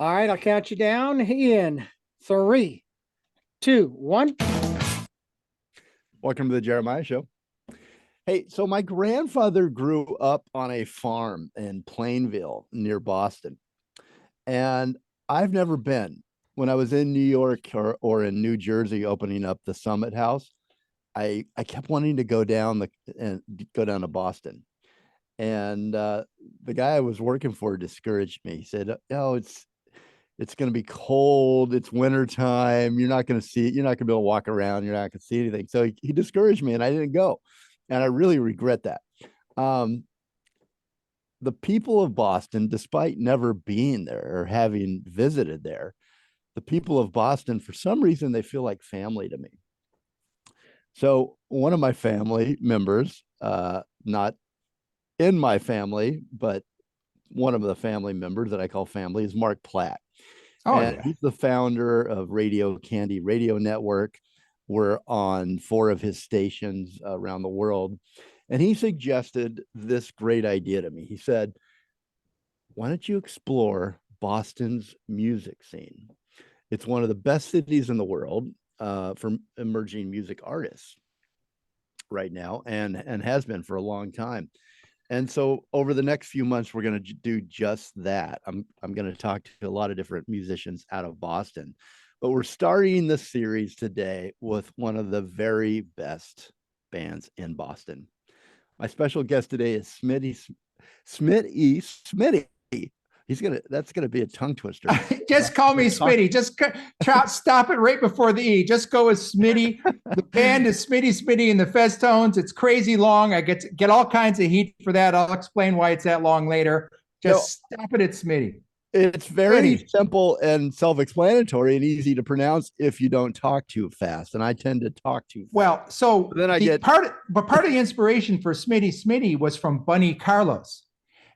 All right, I'll count you down in three, two, one. Welcome to the Jeremiah Show. Hey, so my grandfather grew up on a farm in Plainville near Boston, and I've never been. When I was in New York or in New Jersey opening up the Summit House, I kept wanting to go down to Boston. And the guy I was working for discouraged me. He said, "Oh, it's going to be cold. It's winter time. You're not going to see it. You're not going to be able to walk around. You're not going to see anything." So he discouraged me, and I didn't go. And I really regret that. The people of Boston, despite never being there or having visited there, the people of Boston, for some reason, they feel like family to me. So one of my family members, not in my family, but one of the family members that I call family, is Mark Platt. Oh, and yeah. He's the founder of Radio Candy Radio Network. We're on 4 of his stations around the world. And he suggested this great idea to me. He said, "Why don't you explore Boston's music scene? It's one of the best cities in the world for emerging music artists right now, and has been for a long time." And so over the next few months, we're going to do just that. I'm going to talk to a lot of different musicians out of Boston, but we're starting the series today with one of the very best bands in Boston. My special guest today is Smitt E. Smitty. That's gonna be a tongue twister. Just call me Smitty. Just stop it right before the E. Just go with Smitty. The band is Smitty and the Fezztones. It's crazy long. I get all kinds of heat for that. I'll explain why it's that long later. Just stop it at Smitty. It's very simple and self-explanatory and easy to pronounce if you don't talk too fast. And I tend to talk too fast. Well, so then part of the inspiration for Smitty was from Bunny Carlos.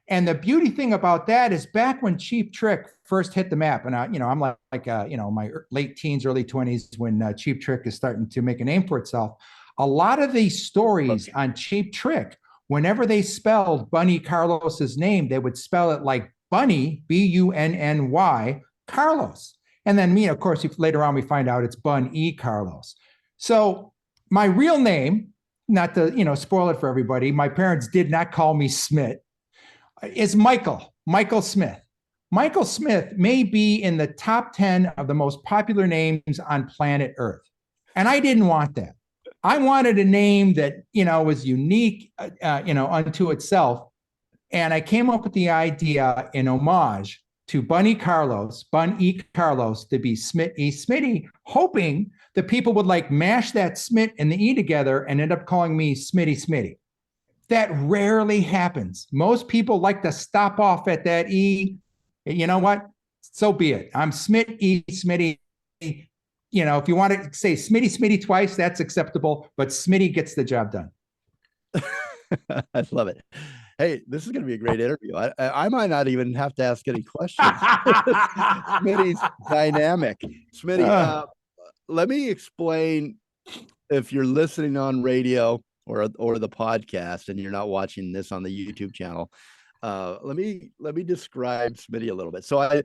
And the beauty thing about that is back when Cheap Trick first hit the map, and I'm like my late teens, early 20s when Cheap Trick is starting to make a name for itself. A lot of these stories on Cheap Trick, whenever they spelled Bunny Carlos's name, they would spell it like Bunny, Bunny, Carlos. And then of course, later on we find out it's Bun E. Carlos. So my real name, not to spoil it for everybody, my parents did not call me Smitt, is Michael Smith. Michael Smith may be in the top 10 of the most popular names on planet Earth. And I didn't want that. I wanted a name that, was unique, unto itself. And I came up with the idea in homage to Bun E. Carlos, to be Smitt E. Smitty, hoping that people would mash that Smitt and the E together and end up calling me Smitty. That rarely happens. Most people like to stop off at that E. You know what? So be it. I'm Smitt E. Smitty. If you want to say Smitty twice, that's acceptable, but Smitty gets the job done. I love it. Hey, this is going to be a great interview. I might not even have to ask any questions. Smitty's dynamic. Smitty, let me explain, if you're listening on radio or the podcast and you're not watching this on the YouTube channel, let me describe Smitty a little bit. So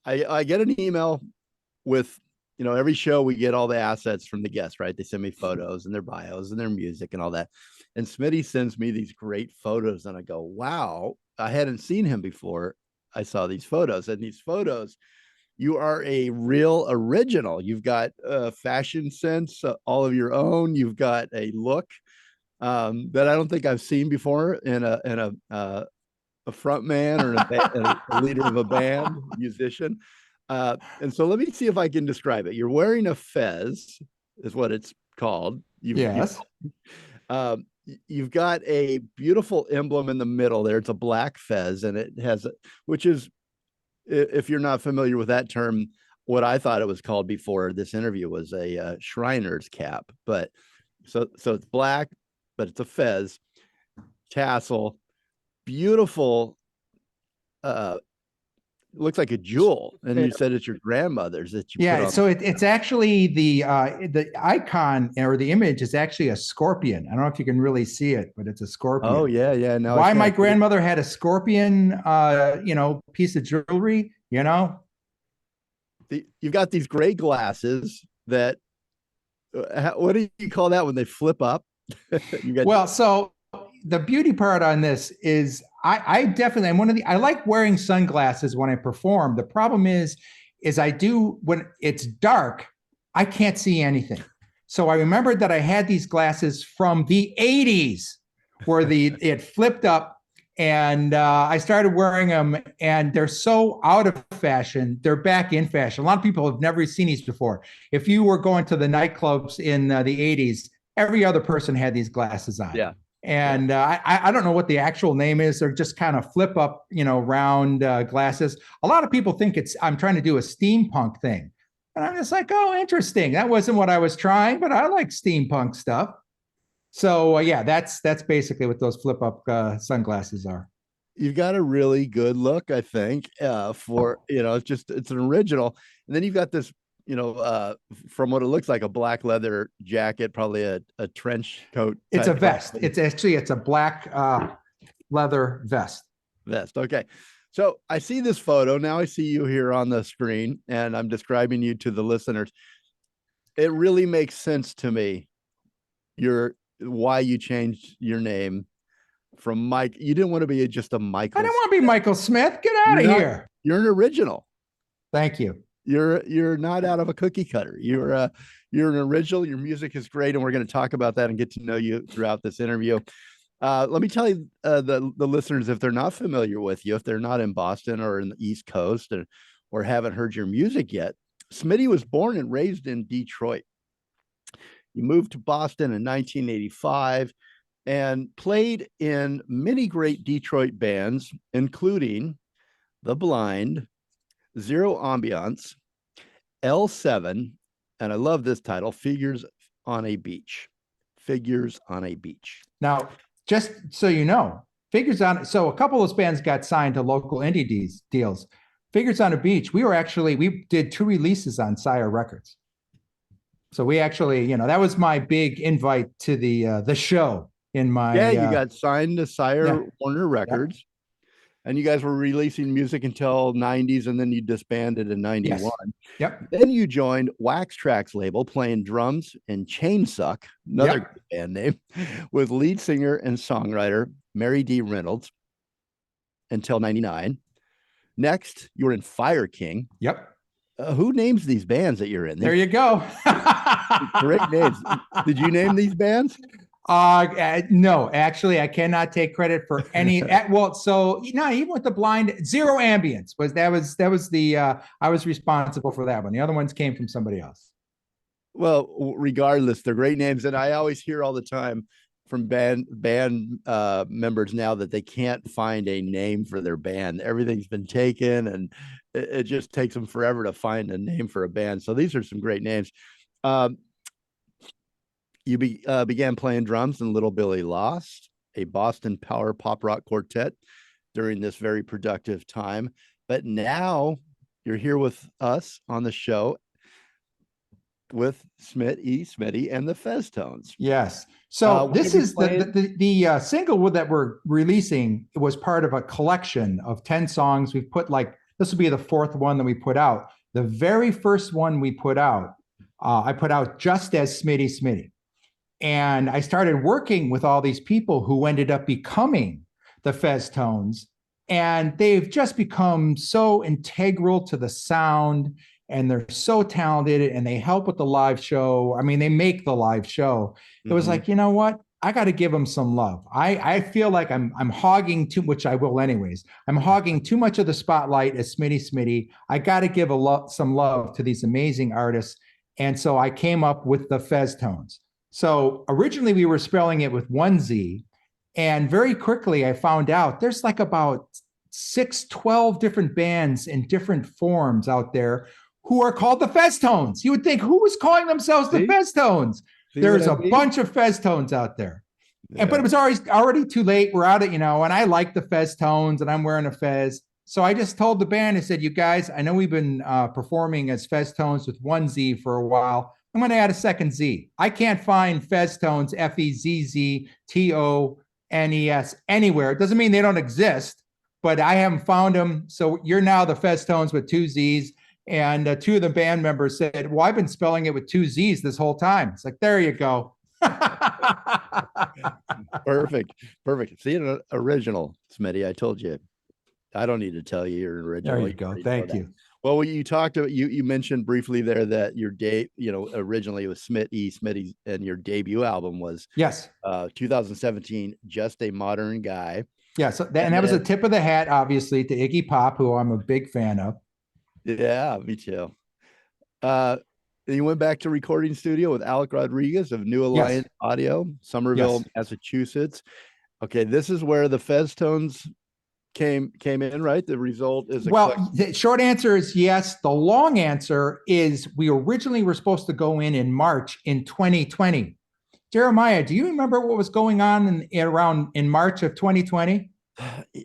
I get an email with, every show we get all the assets from the guests, right? They send me photos and their bios and their music and all that. And Smitty sends me these great photos and I go, wow, I hadn't seen him before I saw these photos. And these photos, you are a real original. You've got fashion sense, all of your own. You've got a look that I don't think I've seen before in a front man or a leader of a band, musician. And so let me see if I can describe it. You're wearing a fez, is what it's called. Yes. You've got a beautiful emblem in the middle there. It's a black fez, and it has, which is, if you're not familiar with that term, what I thought it was called before this interview was a Shriner's cap. But so it's black, but it's a fez, tassel, beautiful. Looks like a jewel, and you said it's your grandmother's that you put on. So it's actually the icon, or the image is actually a scorpion. I don't know if you can really see it, but it's a scorpion. Oh yeah. No, why my grandmother had a scorpion piece of jewelry, You've got these gray glasses that, what do you call that when they flip up? Well, so the beauty part on this is I definitely am I like wearing sunglasses when I perform. The problem is I do when it's dark, I can't see anything. So I remembered that I had these glasses from the 80s where it flipped up, and I started wearing them, and they're so out of fashion. They're back in fashion. A lot of people have never seen these before. If you were going to the nightclubs in the 80s, every other person had these glasses on. Yeah. And I don't know what the actual name is. They're just kind of flip up, round glasses. A lot of people think I'm trying to do a steampunk thing. And I'm just like, oh, interesting. That wasn't what I was trying, but I like steampunk stuff. So yeah, that's basically what those flip up sunglasses are. You've got a really good look, I think, for, it's an original. And then you've got this, from what it looks like, a black leather jacket, probably a trench coat. It's a vest. It's a black leather vest. Okay. So I see this photo. Now I see you here on the screen, and I'm describing you to the listeners. It really makes sense to me. Why you changed your name from Mike. You didn't want to be just a Michael. I didn't want to be Michael Smith. Get out of here. You're an original. Thank you. You're not out of a cookie cutter. You're an original. Your music is great, and we're going to talk about that and get to know you throughout this interview. Let me tell you, the listeners, if they're not familiar with you, if they're not in Boston or in the East Coast or haven't heard your music yet, Smitty was born and raised in Detroit. You moved to Boston in 1985 and played in many great Detroit bands, including The Blind, Zero Ambience, L7, and I love this title, Figures on a Beach. Figures on a Beach. Now, just so you know, so a couple of those bands got signed to local indie deals. Figures on a Beach, we did 2 releases on Sire Records. So we actually, that was my big invite to the show in my. Yeah, you got signed to Sire Warner Records, and you guys were releasing music until 90s, and then you disbanded in 91. Yes. Yep. Then you joined Wax Trax label, playing drums in Chainsuck, another band name, with lead singer and songwriter Marydee Reynolds until 99. Next, you were in Fireking. Yep. Who names these bands that you're in? There you go. Great names. Did you name these bands? No, actually, I cannot take credit for any. So even with The Blind, Zero Ambience was the I was responsible for that one. The other ones came from somebody else. Well, regardless, they're great names, and I always hear all the time from band members now that they can't find a name for their band. Everything's been taken, and it just takes them forever to find a name for a band. So these are some great names. You began playing drums in Little Billy Lost, a Boston power pop rock quartet, during this very productive time. But now you're here with us on the show with Smitty and the Fezztones. Yes. So this is the single that we're releasing. It was part of a collection of 10 songs. We've put this will be the 4th one that we put out. The very first one we put out, I put out just as Smitty. And I started working with all these people who ended up becoming the Fezztones. And they've just become so integral to the sound, and they're so talented, and they help with the live show. I mean, they make the live show. It was like, you know what? I got to give them some love. I feel like I'm hogging too much. I will anyways. I'm hogging too much of the spotlight as Smitty. I got to give some love to these amazing artists. And so I came up with the Fezztones. So originally we were spelling it with 1 Z, and very quickly I found out there's about 12 different bands in different forms out there who are called the Fezztones. You would think, who was calling themselves the Fezztones? There's a bunch of Fezztones out there. Yeah. But it was already too late. We're out of, and I like the Fezztones, and I'm wearing a fez. So I just told the band, I said, you guys, I know we've been performing as Fezztones with 1 Z for a while. I'm going to add a second Z. I can't find Fezztones, Fezztones, anywhere. It doesn't mean they don't exist, but I haven't found them. So you're now the Fezztones with 2 Zs. And two of the band members said, well, I've been spelling it with two Z's this whole time. It's like, there you go. Perfect. See, an original, Smitty. I told you. I don't need to tell you you're an original. There you go. Thank you. Well, you talked about, you mentioned briefly there that your originally it was Smitt E, Smitty, and your debut album was 2017, Just a Modern Guy. Yeah, so that was a tip of the hat, obviously, to Iggy Pop, who I'm a big fan of. Yeah, me too. You went back to recording studio with Alec Rodriguez of New Alliance Audio, Somerville, Massachusetts. Okay, this is where the Fezztones came in, right? The result is the short answer is yes. The long answer is we originally were supposed to go in March in 2020. Jeremiah, do you remember what was going on in March of 2020?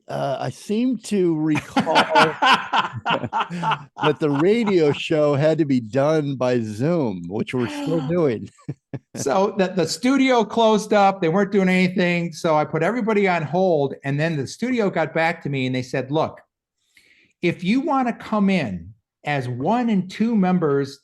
I seem to recall that the radio show had to be done by Zoom, which we're still doing. So the studio closed up. They weren't doing anything. So I put everybody on hold. And then the studio got back to me and they said, look, if you want to come in as 1 and 2 members,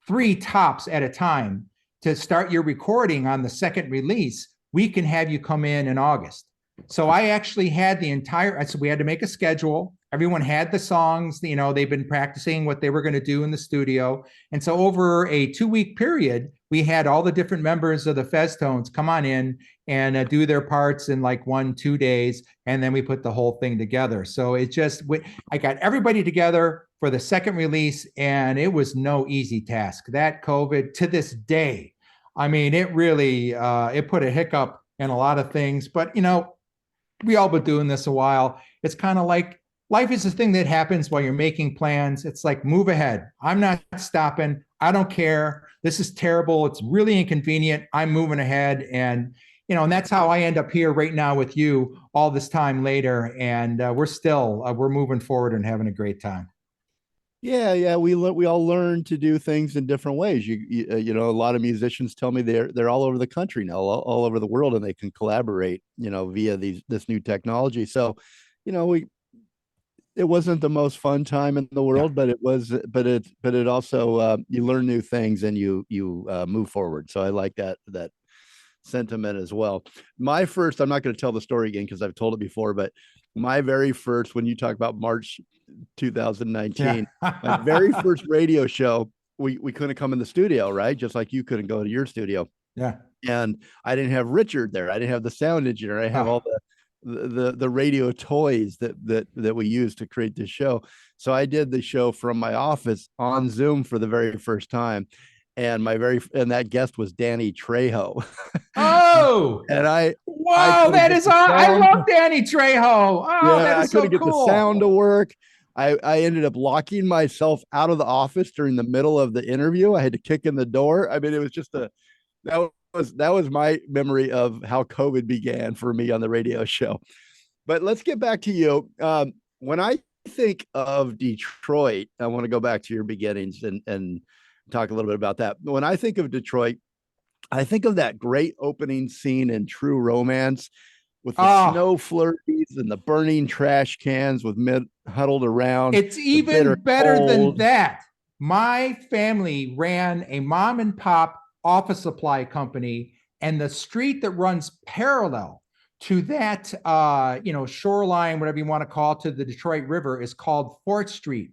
3 tops at a time to start your recording on the second release, we can have you come in August. So I actually had so we had to make a schedule. Everyone had the songs, they've been practicing what they were going to do in the studio. And so over a 2-week period, we had all the different members of the Fezztones come on in and do their parts in like 1-2 days. And then we put the whole thing together. So I got everybody together for the second release, and it was no easy task. That COVID, to this day, I mean, it really, it put a hiccup in a lot of things, but we all been doing this a while. It's kind of like life is a thing that happens while you're making plans. It's like, move ahead. I'm not stopping. I don't care. This is terrible. It's really inconvenient. I'm moving ahead. And, and that's how I end up here right now with you all this time later. And we're moving forward and having a great time. Yeah. We all learn to do things in different ways. A lot of musicians tell me they're all over the country now, all over the world, and they can collaborate, via this new technology. So, it wasn't the most fun time in the world, but it also, you learn new things and you move forward. So I like that sentiment as well. I'm not going to tell the story again because I've told it before, but my very first, when you talk about March 2019, my very first radio show, we couldn't come in the studio, right? Just like you couldn't go to your studio. Yeah. And I didn't have Richard there. I didn't have the sound engineer. I have all the radio toys that we used to create this show. So I did the show from my office on Zoom for the very first time. And that guest was Danny Trejo. Oh, and I love Danny Trejo. Oh, that is so cool. I couldn't get the sound to work. I ended up locking myself out of the office during the middle of the interview. I had to kick in the door. I mean, it was just that was my memory of how COVID began for me on the radio show. But let's get back to you. When I think of Detroit, I want to go back to your beginnings and talk a little bit about that. When I think of Detroit, I think of that great opening scene in True Romance with the snow flurries and the burning trash cans with men huddled around. It's even better than that. My family ran a mom and pop office supply company, and the street that runs parallel to that, shoreline, whatever you want to call it, to the Detroit River is called 4th Street.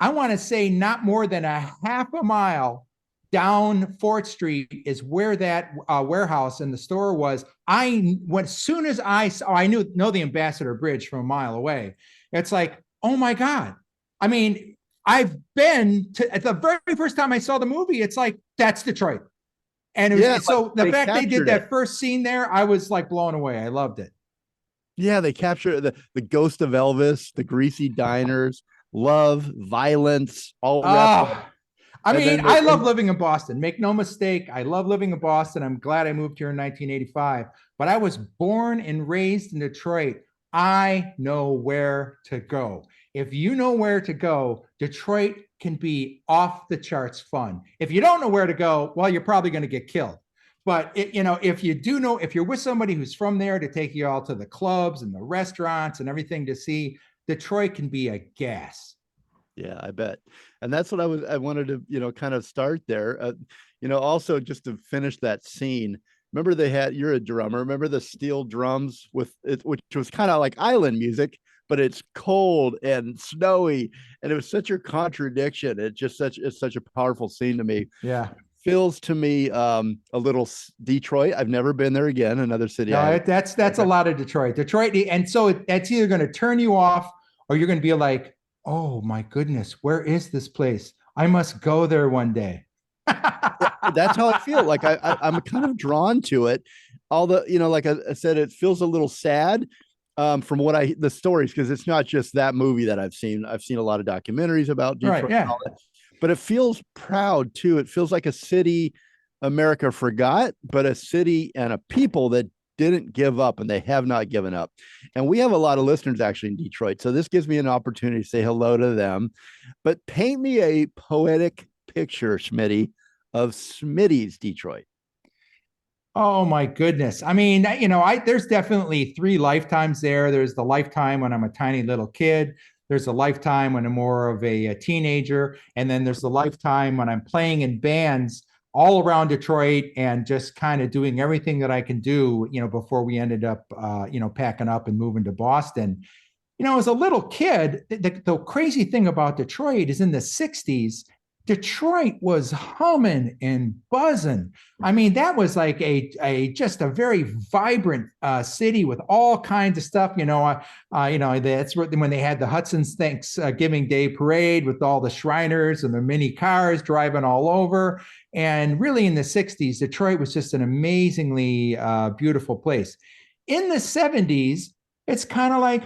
I want to say not more than a half a mile down 4th Street is where that warehouse and the store was. As soon as I saw, I know the Ambassador Bridge from a mile away. It's like, oh my God. I mean, I've been to, at the very first time I saw the movie, it's like, that's Detroit. And it was, so the fact they did that first scene there, I was like blown away. I loved it. Yeah, they captured the ghost of Elvis, the greasy diners, love, violence, all wrapped. I mean, I love living in Boston. Make no mistake. I love living in Boston. I'm glad I moved here in 1985, but I was born and raised in Detroit. I know where to go. If you know where to go, Detroit can be off the charts fun. If you don't know where to go, well, you're probably going to get killed. But if you do know, if you're with somebody who's from there to take you all to the clubs and the restaurants and everything to see, Detroit can be a gas. Yeah, I bet. And that's what I wanted to, kind of start there. Also just to finish that scene. Remember you're a drummer. Remember the steel drums with it, which was kind of like island music, but it's cold and snowy. And it was such a contradiction. It's such a powerful scene to me. Yeah. Feels to me a little Detroit. I've never been there again. Another city. No, that's a lot of Detroit. And so that's either going to turn you off or you're going to be like, oh my goodness, where is this place? I must go there one day. That's how I feel. Like I'm kind of drawn to it. All the, like I said, it feels a little sad from the stories, because it's not just that movie that I've seen. I've seen a lot of documentaries about Detroit. Right, yeah. But it feels proud too. It feels like a city America forgot, but a city and a people that didn't give up, and they have not given up. And we have a lot of listeners actually in Detroit. So this gives me an opportunity to say hello to them. But paint me a poetic picture, Smitty, of Smitty's Detroit. Oh my goodness. I mean, there's definitely 3 lifetimes there. There's the lifetime when I'm a tiny little kid. There's a lifetime when I'm more of a teenager. And then there's the lifetime when I'm playing in bands all around Detroit and just kind of doing everything that I can do, before we ended up, packing up and moving to Boston. As a little kid, the crazy thing about Detroit is in the 60s, Detroit was humming and buzzing. I mean, that was like just a very vibrant city with all kinds of stuff. That's when they had the Hudson's Thanksgiving Day parade with all the Shriners and the mini cars driving all over. And really, in the 60s, Detroit was just an amazingly beautiful place. In the 70s, it's kind of like,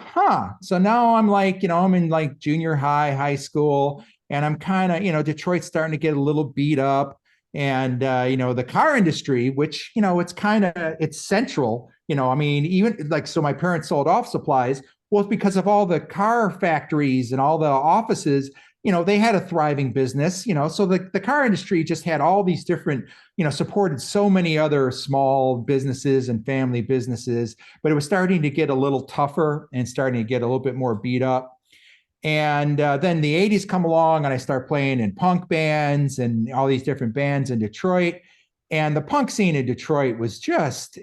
So now I'm like, I'm in like junior high school. And I'm kind of, Detroit's starting to get a little beat up. And, the car industry, which, it's central, I mean, even like, so my parents sold off supplies. Well, it's because of all the car factories and all the offices, they had a thriving business, so the car industry just had all these different, supported so many other small businesses and family businesses, but it was starting to get a little tougher and starting to get a little bit more beat up. And then the 80s come along and I start playing in punk bands and all these different bands in Detroit. And the punk scene in Detroit was just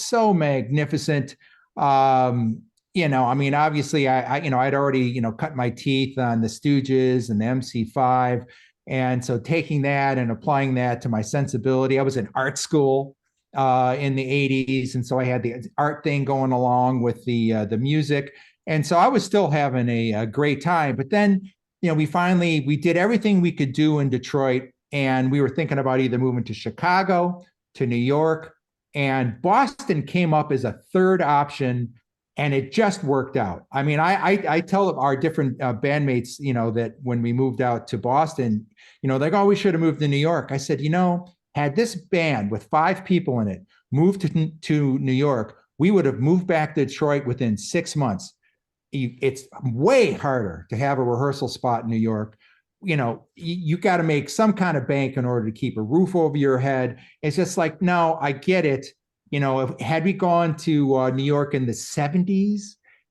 so magnificent. I mean, obviously I'd already, cut my teeth on the Stooges and the MC5. And so taking that and applying that to my sensibility, I was in art school in the 80s. And so I had the art thing going along with the music. And so I was still having a great time. But then, we did everything we could do in Detroit. And we were thinking about either moving to Chicago, to New York, and Boston came up as a third option. And it just worked out. I mean, I tell our different bandmates, that when we moved out to Boston, they go, oh, we should have moved to New York. I said, had this band with 5 people in it moved to New York, we would have moved back to Detroit within 6 months. It's way harder to have a rehearsal spot in New York. You got to make some kind of bank in order to keep a roof over your head. It's just like, no, I get it. Had we gone to New York in the 70s,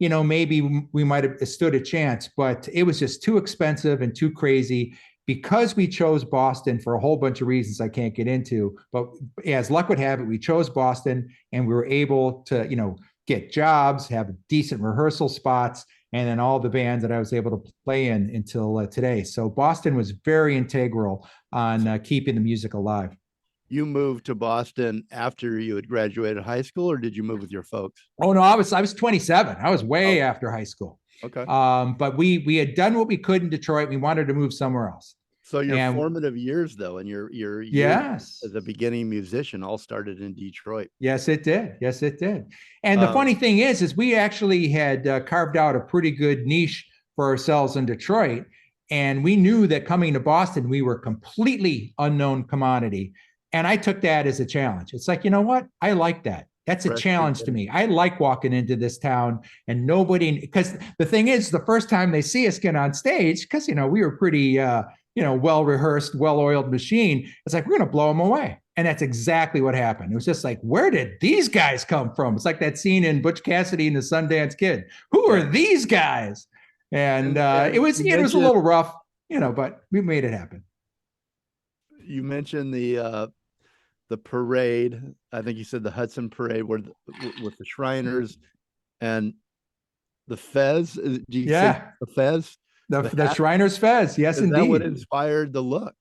maybe we might have stood a chance, but it was just too expensive and too crazy because we chose Boston for a whole bunch of reasons I can't get into. But as luck would have it, we chose Boston and we were able to, get jobs, have decent rehearsal spots, and then all the bands that I was able to play in until today. So Boston was very integral on keeping the music alive. You moved to Boston after you had graduated high school, or did you move with your folks? Oh no, I was 27. I was way after high school. Okay. But we had done what we could in Detroit. We wanted to move somewhere else. So your formative years, though, and your yes, as a beginning musician, all started in Detroit. Yes, it did. Yes, it did. And the funny thing is we actually had carved out a pretty good niche for ourselves in Detroit, and we knew that coming to Boston, we were completely unknown commodity. And I took that as a challenge. It's like, you know what? I like that. That's a challenge to me. I like walking into this town and nobody, because the thing is, the first time they see us get on stage, because, we were pretty, well-rehearsed, well-oiled machine. It's like, we're going to blow them away. And that's exactly what happened. It was just like, where did these guys come from? It's like that scene in Butch Cassidy and the Sundance Kid. Who are these guys? And And it was you a mentioned- little rough, but we made it happen. You mentioned the parade. I think you said the Hudson Parade with the Shriners and the Fez. Do you say the Fez? The Shriners Fez. Yes, Is indeed. that what inspired the look?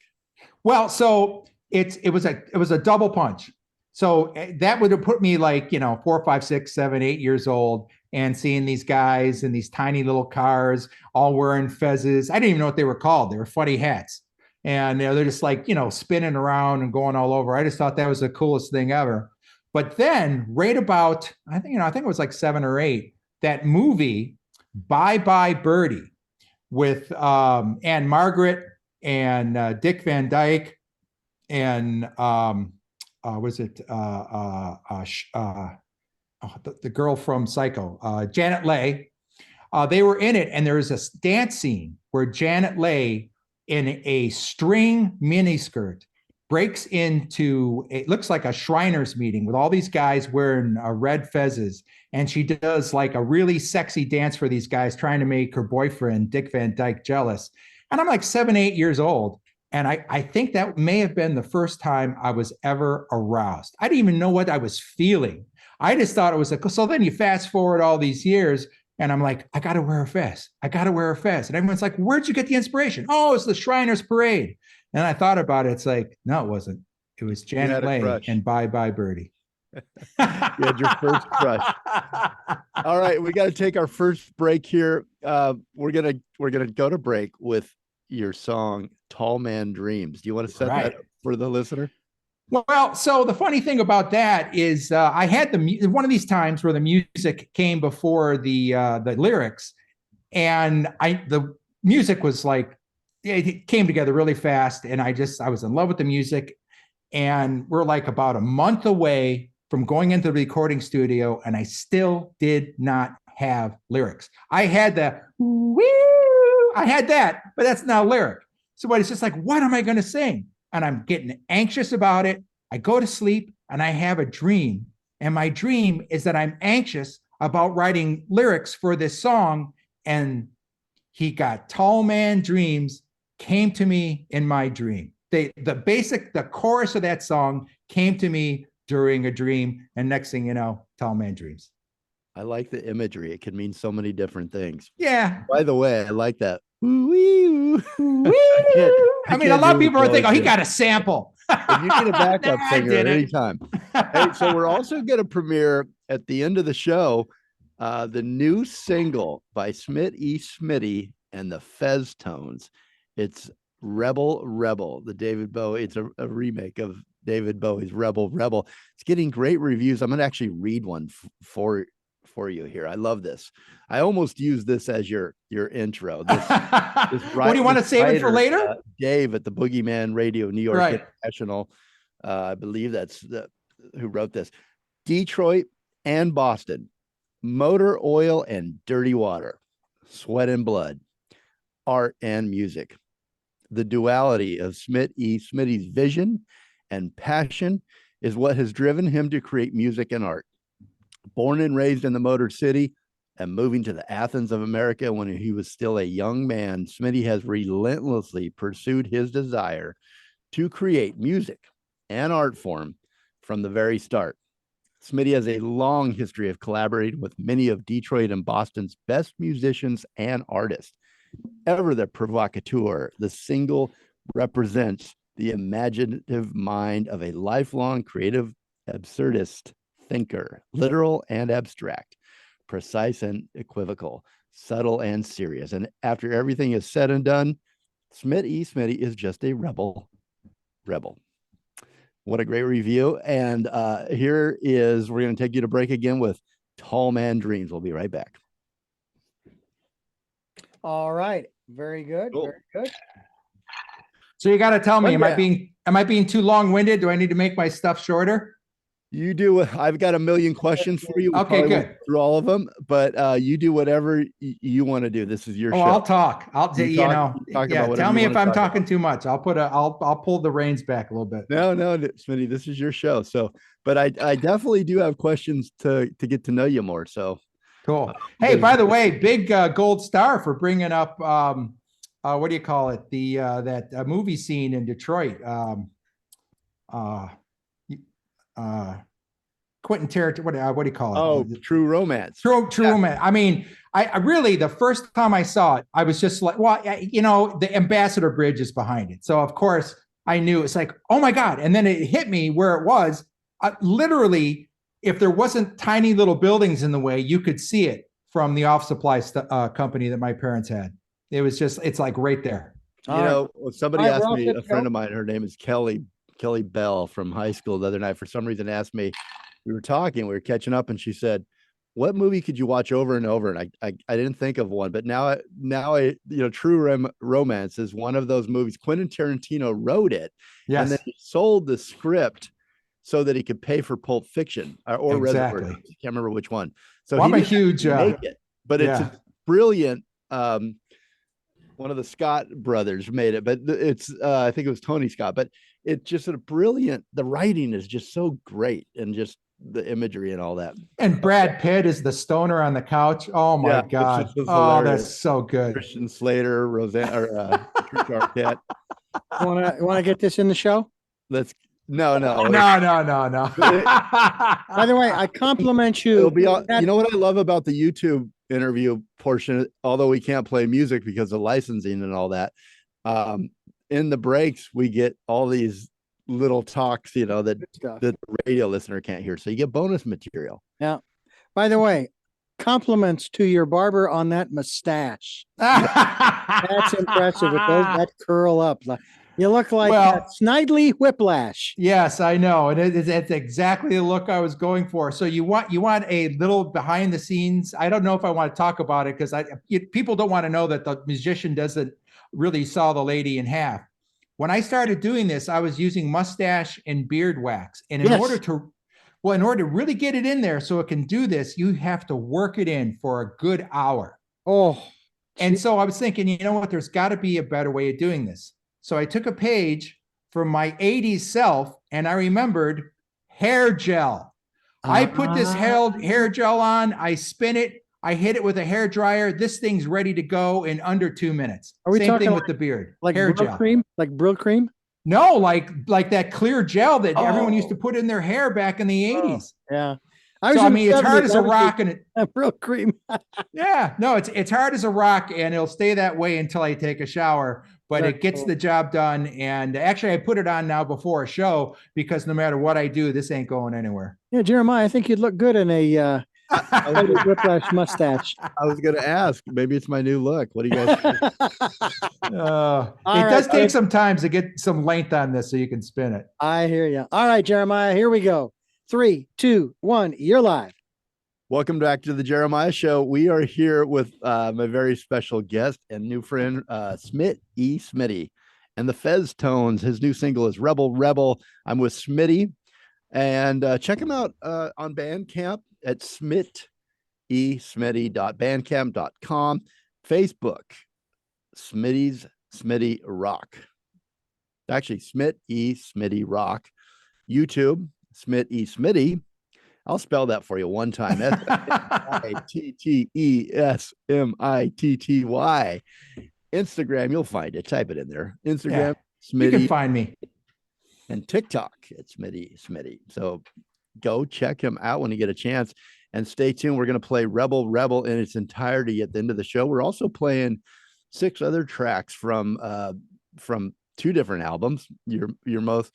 Well, so it was a double punch. So that would have put me like, 4, 5, 6, 7, 8 years old and seeing these guys in these tiny little cars all wearing fezzes. I didn't even know what they were called. They were funny hats. And they're just like, spinning around and going all over. I just thought that was the coolest thing ever. But then right about, I think it was like 7 or 8, that movie, Bye Bye Birdie, with Anne Margaret and Dick Van Dyke and the girl from Psycho, Janet Leigh. They were in it, and there was a dance scene where Janet Leigh, in a string miniskirt, breaks into, it looks like a Shriners meeting with all these guys wearing red fezzes, and she does like a really sexy dance for these guys, trying to make her boyfriend Dick Van Dyke jealous. And I'm like 7, 8 years old, and I think that may have been the first time I was ever aroused. I didn't even know what I was feeling. I just thought it was so then you fast forward all these years, and I'm like, I got to wear a fez. I got to wear a fez. And everyone's like, where'd you get the inspiration? Oh, it's the Shriners Parade. And I thought about it. It's like, no, it wasn't. It was Janet Leigh and Bye Bye Birdie. You had your first crush. All right, we got to take our first break here. We're gonna go to break with your song "Tall Man Dreams." Do you want to set that up for the listener? Well, so the funny thing about that is I had one of these times where the music came before the lyrics, and the music was like, it came together really fast, and I was in love with the music, and we're like about a month away from going into the recording studio, and I still did not have lyrics. I had that, but that's not a lyric. So it's just like, what am I going to sing? And I'm getting anxious about it. I go to sleep and I have a dream. And my dream is that I'm anxious about writing lyrics for this song. And he got Tall Man Dreams came to me in my dream. The chorus of that song came to me during a dream. And next thing you know, Tall Man Dreams. I like the imagery. It can mean so many different things. Yeah. By the way, I like that. I mean, a lot of people are thinking, oh, he got a sample. If you get a backup singer at any time. Hey, so we're also going to premiere at the end of the show the new single by Smitt E, Smitty and the Fezztones. It's Rebel Rebel, the David Bowie. It's a remake of David Bowie's Rebel Rebel. It's getting great reviews. I'm going to actually read one for you here. I love this. I almost use this as your intro. What do you want to save it for later? Dave at the Boogeyman Radio, New York International. I believe that's who wrote this. Detroit and Boston, motor oil and dirty water, sweat and blood, art and music. The duality of Smitt E. Smitty's vision and passion is what has driven him to create music and art. Born and raised in the Motor City and moving to the Athens of America when he was still a young man, Smitty has relentlessly pursued his desire to create music and art form from the very start. Smitty has a long history of collaborating with many of Detroit and Boston's best musicians and artists. Ever the provocateur, the single represents the imaginative mind of a lifelong creative absurdist thinker, literal and abstract, precise and equivocal, subtle and serious. And after everything is said and done, Smitt E. Smitty is just a rebel. What a great review. And we're going to take you to break again with Tall Man Dreams. We'll be right back. All right. Very good. Cool. Very good. So you got to tell me, am I being too long-winded? Do I need to make my stuff shorter? You do. I've got a million questions for you. We okay, good. Through all of them, but you do whatever you want to do. This is your show. I'll talk. Tell me if I'm talking too much. I'll pull the reins back a little bit. No, Smitty, this is your show. So, but I definitely do have questions to get to know you more. So Cool. Hey, by the way, big gold star for bringing up what do you call it? The that movie scene in Detroit. Quentin Tarantino. What do you call it? Oh, True Romance. True Romance. I mean, I really, the first time I saw it, I was just like, well, the Ambassador Bridge is behind it, so of course I knew. It's like, oh my God, and then it hit me where it was. Literally, if there wasn't tiny little buildings in the way, you could see it from the office supply company that my parents had. It was just, it's like right there. Somebody asked me, a friend of mine, her name is Kelly Bell from high school, the other night, for some reason asked me, we were catching up, and she said, what movie could you watch over and over? And I didn't think of one, but now I True Romance is one of those movies. Quentin Tarantino wrote it, and then he sold the script so that he could pay for Pulp Fiction or Reservoir. I can't remember which one. So I'm a huge make it, but it's a brilliant. One of the Scott brothers made it, but it's I think it was Tony Scott, but it's just a brilliant. The writing is just so great, and just the imagery and all that. And Brad Pitt is the stoner on the couch. Oh my God. Oh, that's so good. Christian Slater, Roseanne, or Arquette. Want to get this in the show? No. By the way, I compliment you. It'll be you know what I love about the YouTube interview portion, although we can't play music because of licensing and all that. In the breaks, we get all these little talks, that the radio listener can't hear. So you get bonus material. Yeah. By the way, compliments to your barber on that mustache. That's impressive. With that curl up. You look like Snidely Whiplash. Yes, I know. And it's exactly the look I was going for. So you want a little behind the scenes. I don't know if I want to talk about it because people don't want to know that the musician doesn't really saw the lady in half. When I started doing this, I was using mustache and beard wax. And in order to really get it in there so it can do this, you have to work it in for a good hour. Oh. And so I was thinking, you know what? There's got to be a better way of doing this. So I took a page from my 80s self and I remembered hair gel. I put this hair gel on, I spin it, I hit it with a hair dryer. This thing's ready to go in under 2 minutes. Are we Same talking thing with the beard. Like hair Brill gel cream? Like Brill cream? No, like that clear gel that everyone used to put in their hair back in the 80s. Yeah. It's hard as a rock, and Brill cream. Yeah, no, it's hard as a rock, and it'll stay that way until I take a shower. But it gets the job done. And actually, I put it on now before a show because no matter what I do, this ain't going anywhere. Yeah, Jeremiah, I think you'd look good in a Whiplash mustache. I was going to ask. Maybe it's my new look. What do you guys think? It does take some time to get some length on this so you can spin it. I hear you. All right, Jeremiah, here we go. 3, 2, 1, you're live. Welcome back to the Jeremiah Show. We are here with my very special guest and new friend, Smitt E, Smitty, and the Fezztones. His new single is Rebel Rebel. I'm with Smitty, and check him out on Bandcamp at smitty.bandcamp.com. Facebook, Smitty Rock. Actually, Smitt E, Smitty Rock. YouTube, Smitt E, Smitty. I'll spell that for you one time. SMITTESMITTY. Instagram, you'll find it. Type it in there. Instagram, Smitty. You can find me. And TikTok, it's Smitty. So go check him out when you get a chance. And stay tuned. We're going to play Rebel Rebel in its entirety at the end of the show. We're also playing 6 other tracks from 2 different albums. Your most.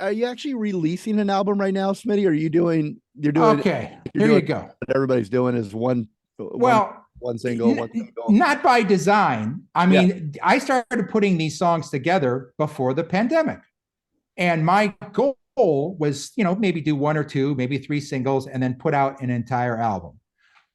Are you actually releasing an album right now, Smitty? Or are you doing? You're doing. Okay, here you go. What everybody's doing is one single. Not by design. I mean, I started putting these songs together before the pandemic, and my goal was, maybe do 1 or 2, maybe 3 singles, and then put out an entire album.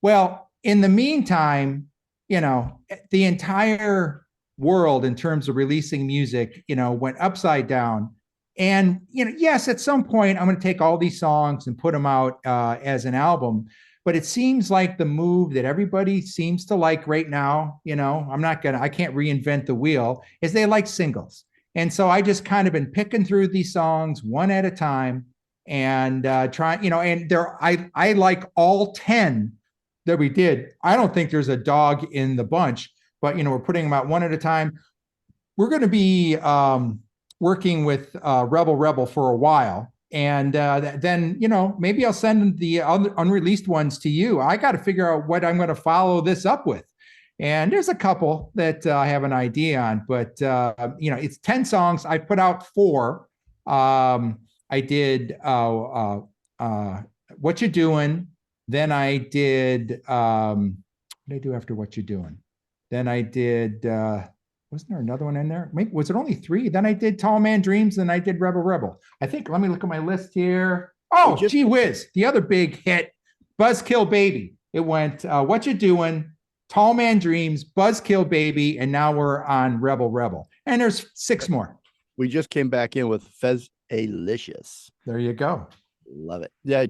Well, in the meantime, the entire world in terms of releasing music, went upside down. And, yes, at some point I'm going to take all these songs and put them out as an album. But it seems like the move that everybody seems to like right now, I can't reinvent the wheel, is they like singles. And so I just kind of been picking through these songs one at a time and trying, and I like all 10 that we did, I don't think there's a dog in the bunch, but we're putting them out one at a time. We're going to be working with Rebel for a while. And then, maybe I'll send the unreleased ones to you. I got to figure out what I'm going to follow this up with. And there's a couple that I have an idea on, but, it's 10 songs. I put out 4. I did What You Doing. Then I did, what did I do after What You Doing? Then I did, wasn't there another one in there? Maybe, was it only 3? Then I did Tall Man Dreams, and I did Rebel. I think, let me look at my list here. Oh, gee whiz. The other big hit, Buzzkill Baby. It went What You Doing, Tall Man Dreams, Buzzkill Baby, and now we're on Rebel. And there's 6 more. We just came back in with Fez-A-licious. There you go. Love it. Yeah.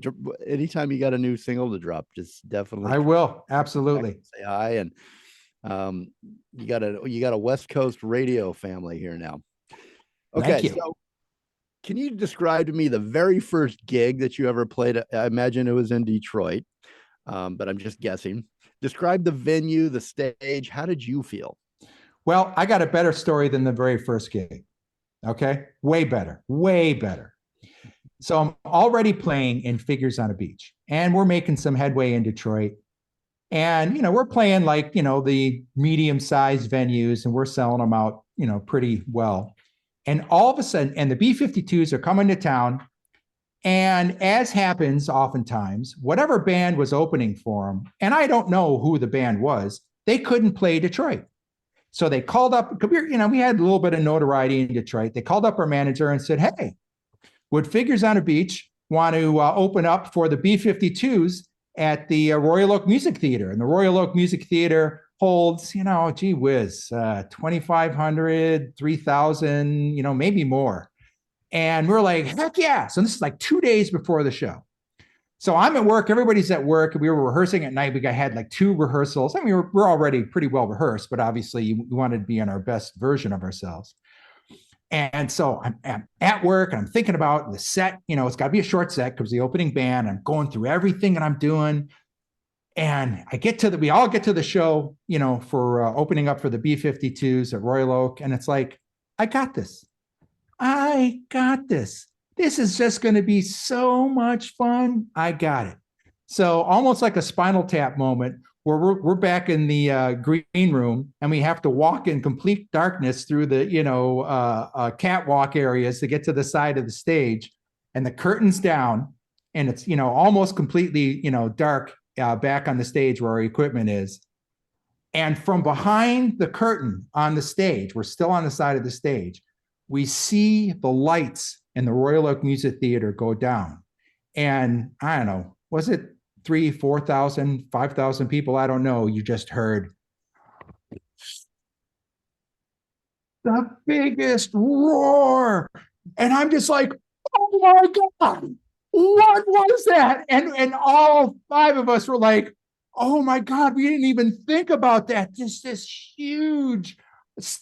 Anytime you got a new single to drop, just definitely. I will. Absolutely. Say hi. And you got a West Coast radio family here now. Okay. So can you describe to me the very first gig that you ever played? I imagine it was in Detroit, but I'm just guessing. Describe the venue, the stage. How did you feel? Well, I got a better story than the very first gig. Okay. Way better. So I'm already playing in Figures on a Beach, and we're making some headway in Detroit. And, we're playing like, the medium-sized venues, and we're selling them out, pretty well. And all of a sudden, and the B-52s are coming to town. And as happens oftentimes, whatever band was opening for them, and I don't know who the band was, they couldn't play Detroit. So they called up, we had a little bit of notoriety in Detroit. They called up our manager and said, hey, would Figures on a Beach want to open up for the B-52s at the Royal Oak Music Theater? And the Royal Oak Music Theater holds, gee whiz, 2,500, 3,000, maybe more. And we're like, heck yeah. So this is like 2 days before the show. So I'm at work, everybody's at work. We were rehearsing at night. We had like 2 rehearsals. I mean, we're already pretty well rehearsed, but obviously we wanted to be in our best version of ourselves. And so I'm at work and I'm thinking about the set, it's got to be a short set because the opening band, I'm going through everything that I'm doing. And we all get to the show, for opening up for the B-52s at Royal Oak. And it's like, I got this. This is just going to be so much fun. I got it. So almost like a Spinal Tap moment where we're back in the green room and we have to walk in complete darkness through the, catwalk areas to get to the side of the stage, and the curtain's down and it's, almost completely, dark back on the stage where our equipment is. And from behind the curtain on the stage, we're still on the side of the stage, we see the lights in the Royal Oak Music Theater go down. And I don't know, was it 3,000, 4,000, 5,000 people? I don't know. You just heard the biggest roar. And I'm just like, oh my God, what was that? And all 5 of us were like, oh my God, we didn't even think about that. Just this huge,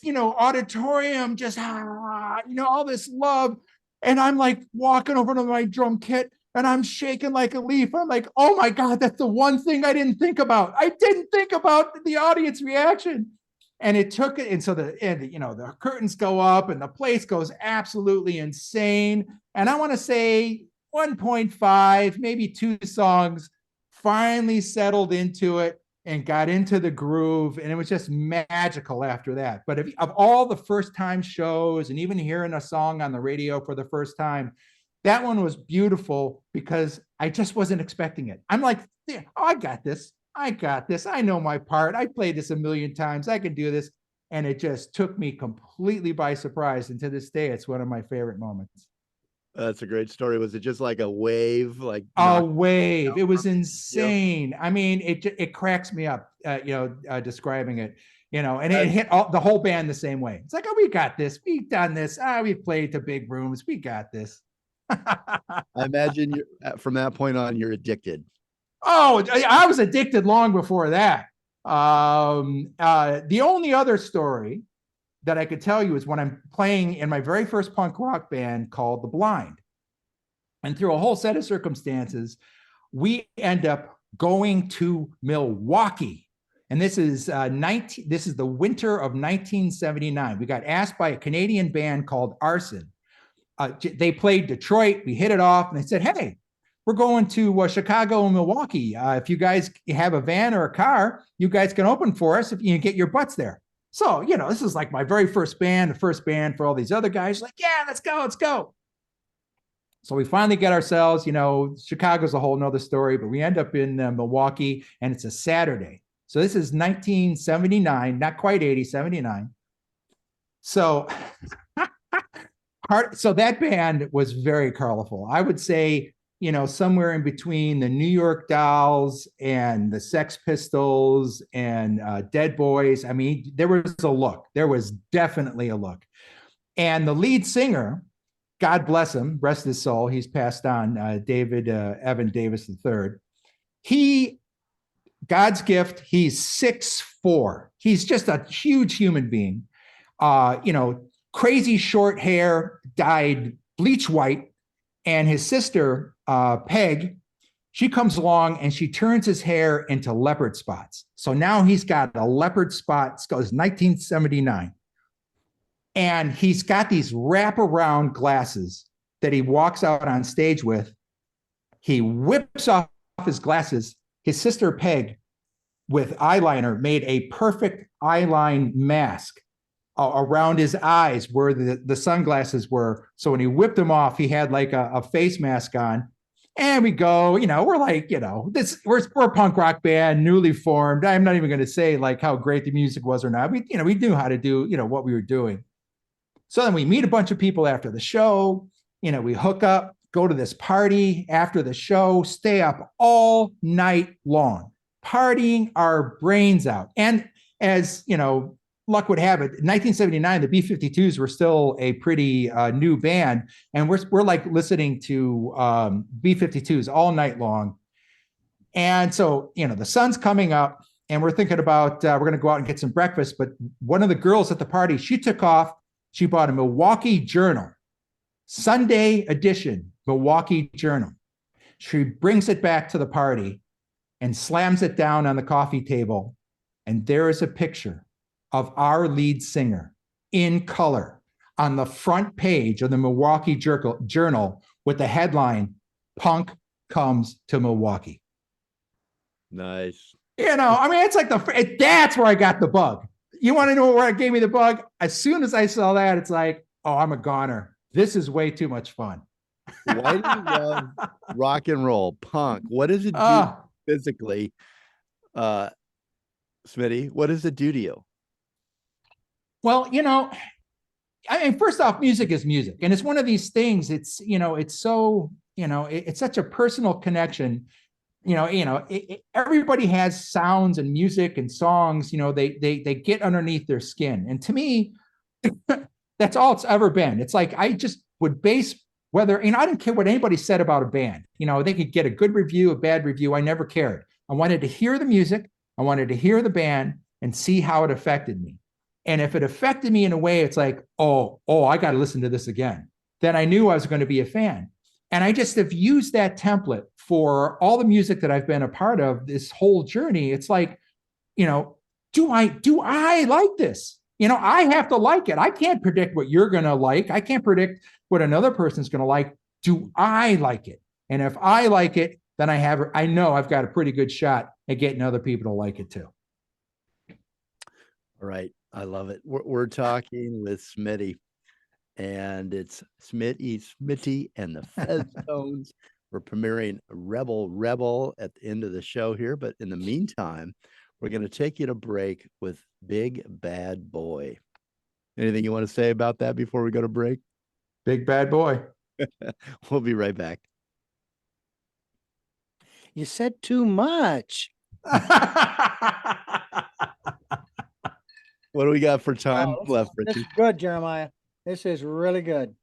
auditorium, just, all this love. And I'm like walking over to my drum kit and I'm shaking like a leaf. I'm like, oh my God, that's the one thing I didn't think about. I didn't think about the audience reaction. And it took it. And so the curtains go up and the place goes absolutely insane. And I want to say 1.5, maybe 2 songs finally settled into it and got into the groove. And it was just magical after that. But of all the first time shows and even hearing a song on the radio for the first time, that one was beautiful because I just wasn't expecting it. I'm like, oh, I got this. I know my part. I played this a million times. I can do this. And it just took me completely by surprise. And to this day, it's one of my favorite moments. That's a great story. Was it just like a wave? Like a wave. It was insane. I mean, it cracks me up, describing it, and it hit the whole band the same way. It's like, oh, we got this. We've done this. We've played to big rooms. We got this. I imagine from that point on, you're addicted. Oh, I was addicted long before that. The only other story that I could tell you is when I'm playing in my very first punk rock band called The Blind. And through a whole set of circumstances, we end up going to Milwaukee. And this is the winter of 1979. We got asked by a Canadian band called Arson. They played Detroit. We hit it off, and they said, "Hey, we're going to Chicago and Milwaukee. If you guys have a van or a car, you guys can open for us if you get your butts there." So, this is like my very first band, the first band for all these other guys. Like, yeah, let's go. So we finally get ourselves, Chicago's a whole nother story, but we end up in Milwaukee, and it's a Saturday. So this is 1979, not quite 80, 79. So, so that band was very colorful. I would say, somewhere in between the New York Dolls and the Sex Pistols and Dead Boys. I mean, there was a look. There was definitely a look. And the lead singer, God bless him, rest his soul, he's passed on, David Evan Davis III. God's gift, he's 6'4". He's just a huge human being. Crazy short hair, dyed bleach white. And his sister, Peg, she comes along and she turns his hair into leopard spots. So now he's got a leopard spot. It goes 1979. And he's got these wraparound glasses that he walks out on stage with. He whips off his glasses. His sister, Peg, with eyeliner, made a perfect eyeline mask around his eyes where the sunglasses were. So when he whipped them off, he had like a face mask on. And we go, we're like, we're a punk rock band, newly formed. I'm not even going to say like how great the music was or not. We knew how to do, what we were doing. So then we meet a bunch of people after the show. We hook up, go to this party after the show, stay up all night long, partying our brains out. And as, luck would have it, in 1979, the B-52s were still a pretty new band. And we're like listening to B-52s all night long. And so, the sun's coming up and we're thinking about, we're going to go out and get some breakfast. But one of the girls at the party, she took off. She bought a Milwaukee Journal, Sunday edition Milwaukee Journal. She brings it back to the party and slams it down on the coffee table. And there is a picture of our lead singer in color on the front page of the Milwaukee Journal with the headline, "Punk Comes to Milwaukee." Nice. It's like that's where I got the bug. You want to know where it gave me the bug? As soon as I saw that, it's like, oh, I'm a goner. This is way too much fun. Why do you love rock and roll, punk? What does it do physically? Smitty, what does it do to you? Well, first off, music is music. And it's one of these things, it's, it's so, it's such a personal connection. Everybody has sounds and music and songs, they get underneath their skin. And to me, that's all it's ever been. It's like, I just would base whether, I didn't care what anybody said about a band. They could get a good review, a bad review. I never cared. I wanted to hear the music. I wanted to hear the band and see how it affected me. And if it affected me in a way, it's like, oh, I got to listen to this again. Then I knew I was going to be a fan. And I just have used that template for all the music that I've been a part of this whole journey. It's like, do I like this? I have to like it. I can't predict what you're going to like. I can't predict what another person's going to like. Do I like it? And if I like it, then I know I've got a pretty good shot at getting other people to like it too. All right. I love it. We're talking with Smitty, and it's Smitty and the Fezztones. We're premiering Rebel at the end of the show here. But in the meantime, we're going to take you to break with Big Bad Boy. Anything you want to say about that before we go to break? Big Bad Boy. We'll be right back. You said too much. What do we got for time left, This Richie? is good, Jeremiah. This is really good.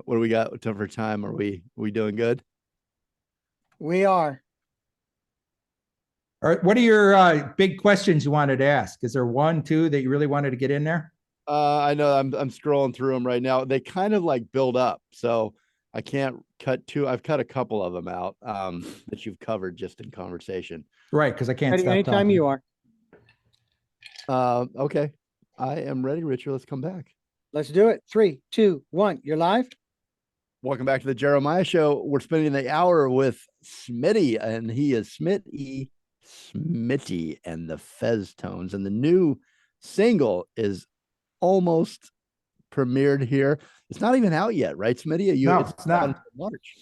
What do we got for time? Are we doing good? We are. All right. What are your big questions you wanted to ask? Is there one, two that you really wanted to get in there? I know I'm scrolling through them right now. They kind of like build up. So I can't cut two. I've cut a couple of them out that you've covered just in conversation. Right, because I can't stop Anytime talking. you are. Okay. I am ready, Richard. Let's come back. Let's do it. 3, 2, 1. You're live. Welcome back to the Jeremiah Show. We're spending the hour with Smitty, and he is Smitt E, Smitty and the Fezztones. And the new single is almost premiered here. It's not even out yet, right, Smitty? No, it's not. March.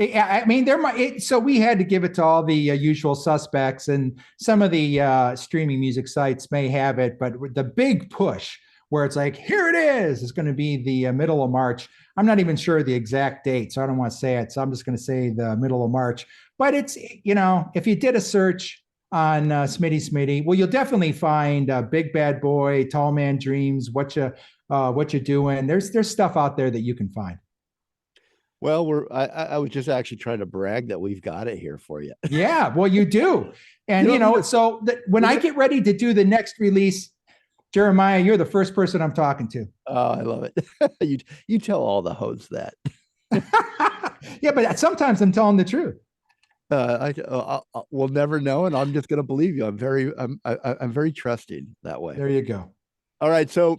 I mean, so we had to give it to all the usual suspects, and some of the streaming music sites may have it, but the big push where it's like, here it is going to be the middle of March. I'm not even sure the exact date, so I don't want to say it. So I'm just going to say the middle of March. But it's, if you did a search on Smitty, well, you'll definitely find Big Bad Boy, Tall Man Dreams, what you doing. There's stuff out there that you can find. Well, I was just actually trying to brag that we've got it here for you. Yeah, well, you do. And, so when I get ready to do the next release, Jeremiah, you're the first person I'm talking to. Oh, I love it. You tell all the hosts that. Yeah, but sometimes I'm telling the truth. We'll never know, and I'm just going to believe you. I'm very trusting that way. There you go. All right, so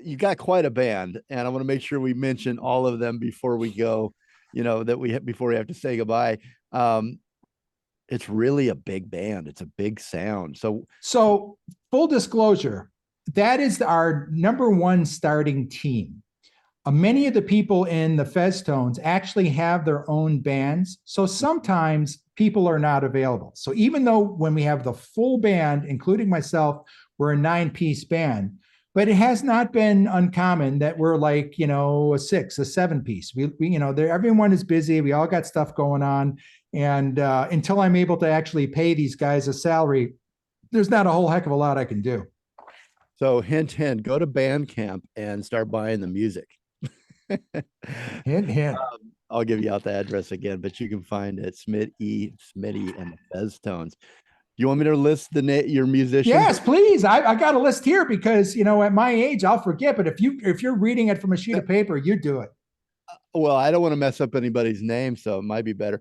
you got quite a band, and I want to make sure we mention all of them before we go. Before we have to say goodbye. It's really a big band. It's a big sound. So full disclosure, that is our number one starting team. Many of the people in the Fezztones actually have their own bands. So sometimes people are not available. So even though when we have the full band, including myself, we're a 9-piece band, but it has not been uncommon that we're like, a 6, a 7-piece. We everyone is busy. We all got stuff going on. And until I'm able to actually pay these guys a salary, there's not a whole heck of a lot I can do. So hint, go to Bandcamp and start buying the music. Hint. I'll give you out the address again, but you can find it. Smitt E, Smitty and the Fezztones. You want me to list your musicians? Yes, please. I got a list here because, at my age, I'll forget. But if you're reading it from a sheet of paper, you do it. Well, I don't want to mess up anybody's name, so it might be better.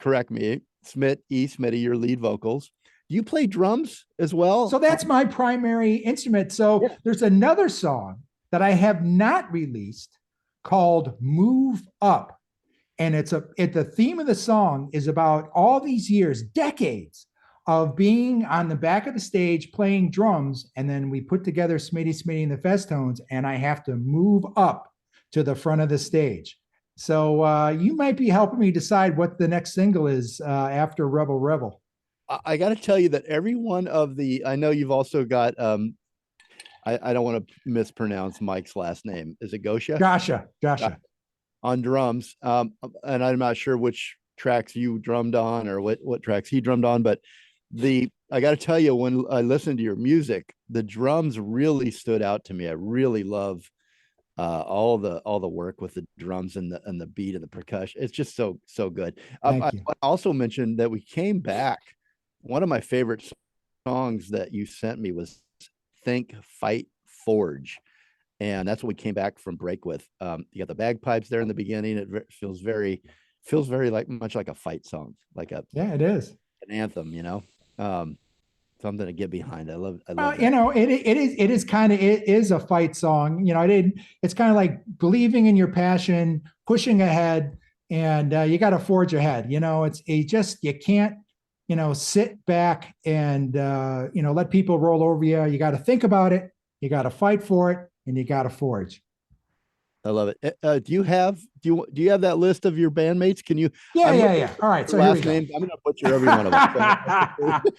Correct me. Smitt E, Smitty, your lead vocals. Do you play drums as well? So that's my primary instrument. So There's another song that I have not released called Move Up. And the theme of the song is about all these years, decades of being on the back of the stage playing drums. And then we put together Smitty and the Fezztones, and I have to move up to the front of the stage. So you might be helping me decide what the next single is after Rebel Rebel. I got to tell you that every one of I know you've also got, I don't want to mispronounce Mike's last name. Is it Gosha? Gosha. On drums. And I'm not sure which tracks you drummed on or what tracks he drummed on, but I got to tell you, when I listened to your music, the drums really stood out to me. I really love all the work with the drums and the beat and the percussion. It's just so good. I also mentioned that we came back. One of my favorite songs that you sent me was Think, Fight, Forge. And that's what we came back from break with. You got the bagpipes there in the beginning. It feels very much like a fight song, it is an anthem, something to get behind. I love it is a fight song. It's kind of like believing in your passion, pushing ahead, and you got to forge ahead. You can't, sit back and, let people roll over you. You got to think about it. You got to fight for it, and you got to forge. I love it. Do you have that list of your bandmates? Can you? Yeah. All right. So last names, I'm going to butcher every one of them.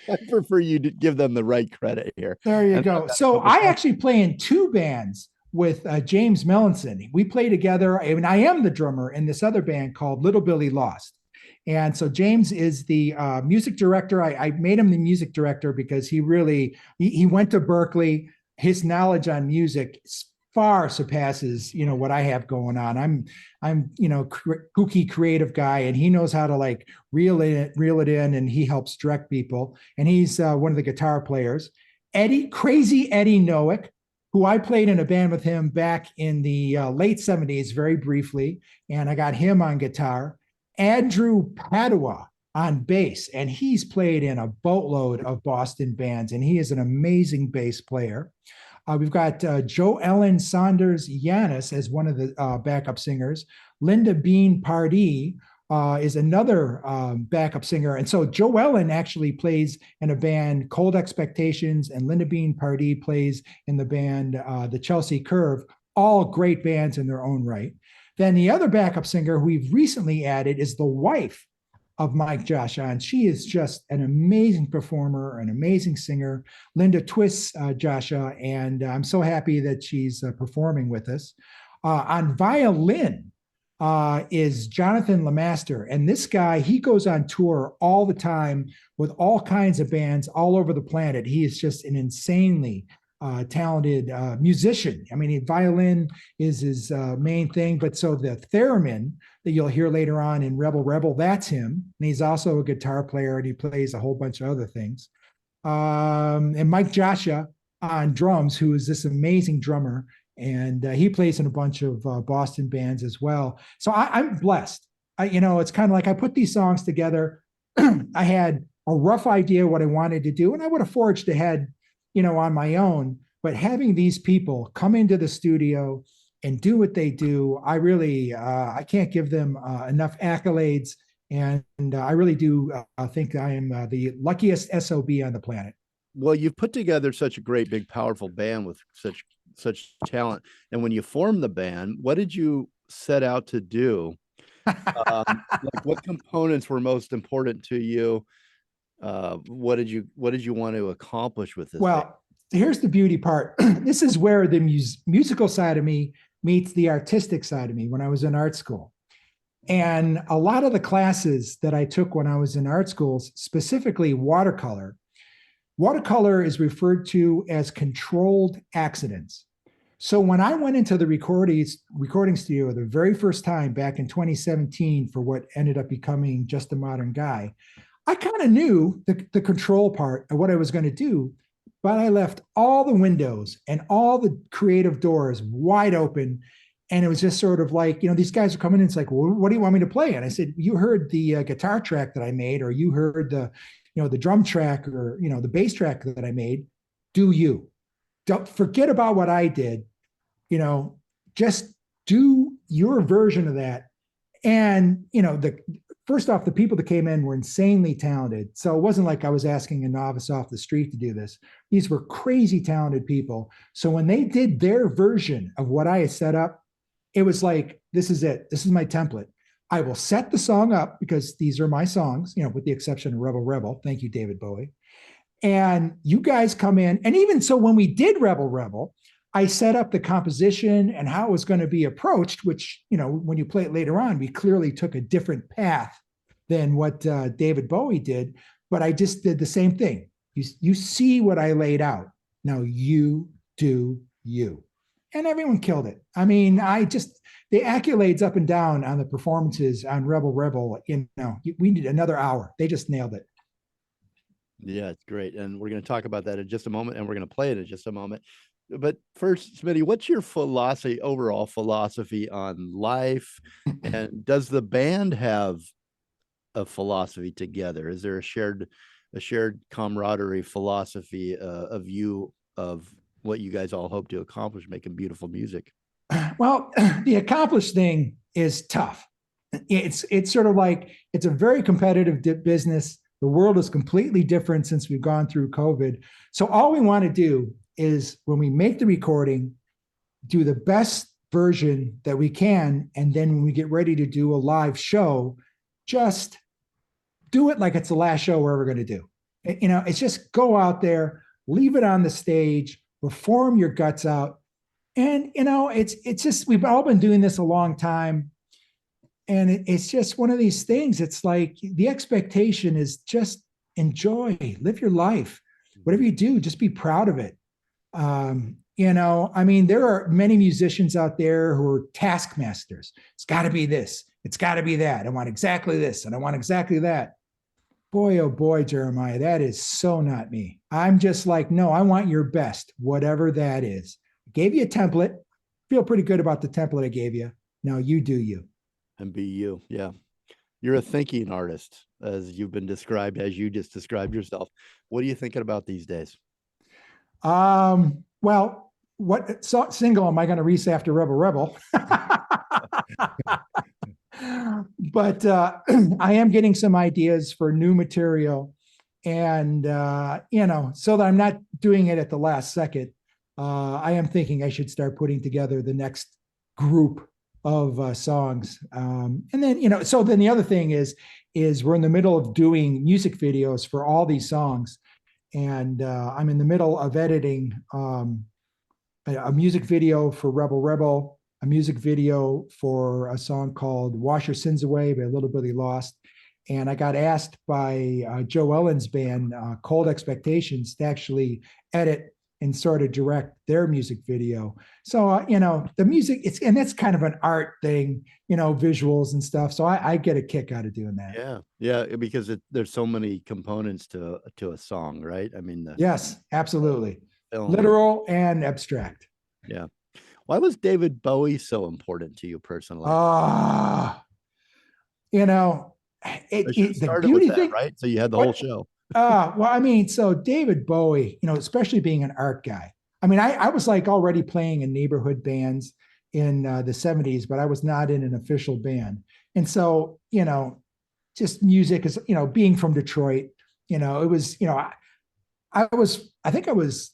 I prefer you to give them the right credit here. There you go. So I actually play in 2 bands with James Melanson. We play together, and I am the drummer in this other band called Little Billy Lost. And so James is the music director. I made him the music director because he went to Berkeley. His knowledge on music far surpasses, what I have going on. I'm kooky creative guy, and he knows how to reel it in, and he helps direct people. And he's one of the guitar players. Crazy Eddie Noack who I played in a band with him back in the late 70s, very briefly. And I got him on guitar. Andrew Padua on bass. And he's played in a boatload of Boston bands. And he is an amazing bass player. We've got Joe Ellen Saunders Yanis as one of the backup singers. Linda Bean Pardee is another backup singer. And so Joe Ellen actually plays in a band, Cold Expectations, and Linda Bean Pardee plays in the band, the Chelsea Curve, all great bands in their own right. Then the other backup singer who we've recently added is the wife of Mike Joshua, and she is just an amazing performer, an amazing singer, Linda Twiss Joshua, and I'm so happy that she's performing with us. On violin is Jonathan Lemaster, and this guy, he goes on tour all the time with all kinds of bands all over the planet. He is just an insanely talented musician. I mean, violin is his main thing, but so the theremin that you'll hear later on in Rebel Rebel, that's him. And he's also a guitar player, and he plays a whole bunch of other things. And Mike Joshua on drums, who is this amazing drummer, and he plays in a bunch of Boston bands as well. So I'm blessed. It's kind of like I put these songs together. I had a rough idea what I wanted to do, and I would have forged ahead on my own, but having these people come into the studio and do what they do, I really, I can't give them enough accolades. And I really do think I am the luckiest SOB on the planet. Well, you've put together such a great, big, powerful band with such talent. And when you formed the band, what did you set out to do? Like what components were most important to you? What did you want to accomplish with this? Well, here's the beauty part. This is where the musical side of me meets the artistic side of me when I was in art school. And a lot of the classes that I took when I was in art schools, specifically watercolor is referred to as controlled accidents. So when I went into the recording studio the very first time back in 2017 for what ended up becoming Just a Modern Guy, I kind of knew the control part of what I was going to do, but I left all the windows and all the creative doors wide open. And it was just sort of like, these guys are coming in. It's like, well, what do you want me to play? And I said, you heard the guitar track that I made, or you heard the drum track, or, the bass track that I made. Do you? Don't forget about what I did, just do your version of that. And, first off, the people that came in were insanely talented. So it wasn't like I was asking a novice off the street to do this. These were crazy talented people. So when they did their version of what I had set up, it was like, this is it. This is my template. I will set the song up because these are my songs, with the exception of Rebel Rebel. Thank you, David Bowie. And you guys come in. And even so, when we did Rebel Rebel, I set up the composition and how it was going to be approached, which, when you play it later on, we clearly took a different path than what David Bowie did. But I just did the same thing. You see what I laid out. Now you do you. And everyone killed it. I mean, the accolades up and down on the performances on Rebel Rebel, we need another hour. They just nailed it. Yeah, it's great. And we're going to talk about that in just a moment, and we're going to play it in just a moment. But first, Smitty, what's your overall philosophy on life? And does the band have a philosophy together? Is there a shared camaraderie philosophy of what you guys all hope to accomplish, making beautiful music? Well, the accomplished thing is tough. It's sort of like, it's a very competitive business. The world is completely different since we've gone through COVID. So all we want to do is, when we make the recording, do the best version that we can. And then when we get ready to do a live show, just do it like it's the last show we're ever going to do. It's just go out there, leave it on the stage, perform your guts out. And, it's just, we've all been doing this a long time. And it's just one of these things. It's like the expectation is just enjoy, live your life. Whatever you do, just be proud of it. There are many musicians out there who are taskmasters. It's got to be this. It's got to be that. I want exactly this, and I want exactly that. Boy, oh boy, Jeremiah, that is so not me. I'm just like, no, I want your best, whatever that is. Gave you a template. Feel pretty good about the template I gave you. Now you do you. And be you. Yeah. You're a thinking artist, as you've been described, as you just described yourself. What are you thinking about these days? Well, what single am I going to release after Rebel Rebel? But I am getting some ideas for new material, and so that I'm not doing it at the last second. I am thinking I should start putting together the next group of songs, and then so then the other thing is we're in the middle of doing music videos for all these songs, and I'm in the middle of editing a music video for Rebel Rebel, a music video for a song called Wash Your Sins Away by Little Billy Lost. And I got asked by Joe Ellen's band, Cold Expectations, to actually edit and sort of direct their music video. So, the music, and that's kind of an art thing, visuals and stuff. So I get a kick out of doing that. Yeah. Yeah. Because there's so many components to a song, right? I mean, yes, absolutely. Literal and abstract. Yeah. Why was David Bowie so important to you personally? The beauty thing, right? So you had the whole show. Well, I mean, so David Bowie, especially being an art guy. I mean, I was like already playing in neighborhood bands in the 70s, but I was not in an official band. And so, just music is, being from Detroit, it was, I think I was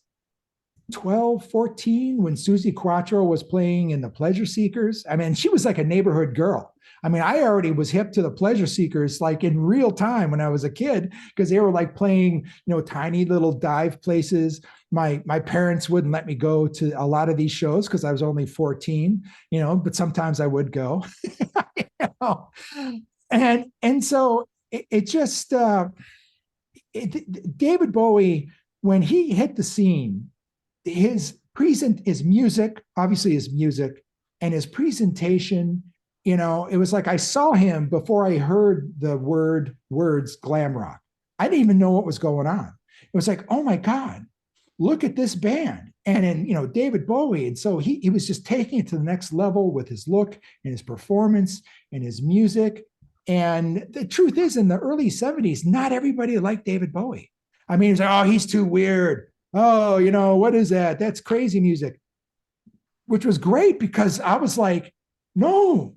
12, 14 when Susie Quattro was playing in the Pleasure Seekers. I mean, she was like a neighborhood girl. I mean, I already was hip to the Pleasure Seekers like in real time when I was a kid, because they were like playing, tiny little dive places. My parents wouldn't let me go to a lot of these shows because I was only 14, but sometimes I would go. And so it just David Bowie, when he hit the scene, his music, obviously his music, and his presentation, it was like I saw him before I heard the words glam rock. I didn't even know what was going on. It was like, oh my God, look at this band. And then, David Bowie. And so he was just taking it to the next level with his look and his performance and his music. And the truth is, in the early 70s, not everybody liked David Bowie. I mean, it's like, oh, he's too weird. Oh, what is that? That's crazy music, which was great because I was like, no,